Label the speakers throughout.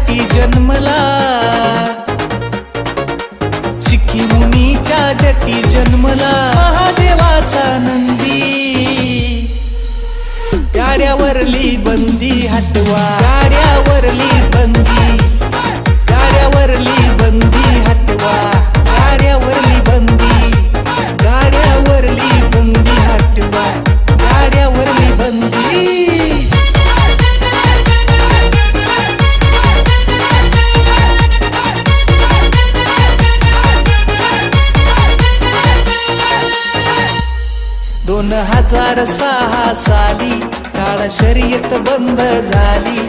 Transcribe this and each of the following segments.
Speaker 1: जटी जन्मला, शिखी मुनीच्या जटी जन्मला महादेवाचा नंदी। गाड्यावरली बंदी हटवा, गाड्यावरली बंदी, गाड्यावरली बंदी हटवा, गाड्यावरली बंदी, गाड्यावरली बंदी हटवा, गाड्यावरली बंदी। दोन 2006 साली काळा शर्यत बंद झाली।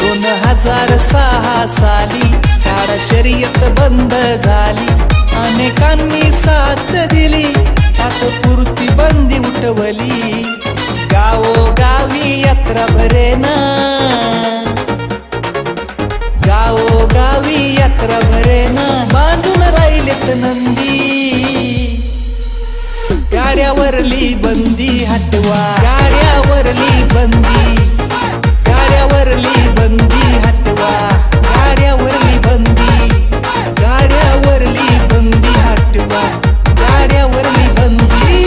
Speaker 1: 2006 साली काळा शर्यत बंद झाली। अनेकांनी साथ दिली, तात्पुरती बंदी उठवली। गावोगावी यात्रा भरेना, गावोगावी यात्रा भरेना, बांधून राहिलेत नंदी। गाड्यावरली बंदी हटवा, गाड्यावरली बंदी, गाड्यावरली बंदी हटवा, गाड्यावरली बंदी, गाड्यावरली बंदी हटवा, गाड्यावरली बंदी।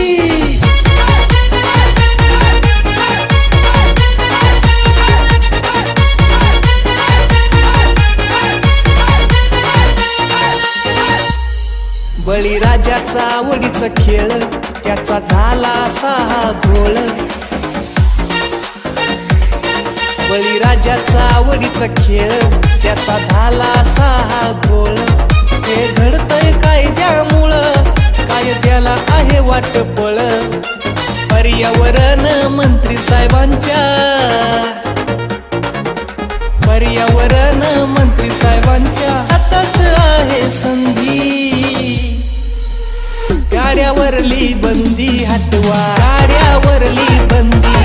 Speaker 1: बळीराजाचा आवडीचा खेळ, त्याचा झाला 6 घोळ। बळीराजाचा आवडीचा खेळ, त्याचा झाला 6 घोळ। हे घडतंय कायद्यामुळं, कायद्याला आहे वाटपळ। पर्यावरण मंत्री साहेबांच्या, पर्यावरण मंत्री साहेबांच्या हातात आहे संधी। गाड्यावरली बंदी हटवा, गाड्यावरली बंदी,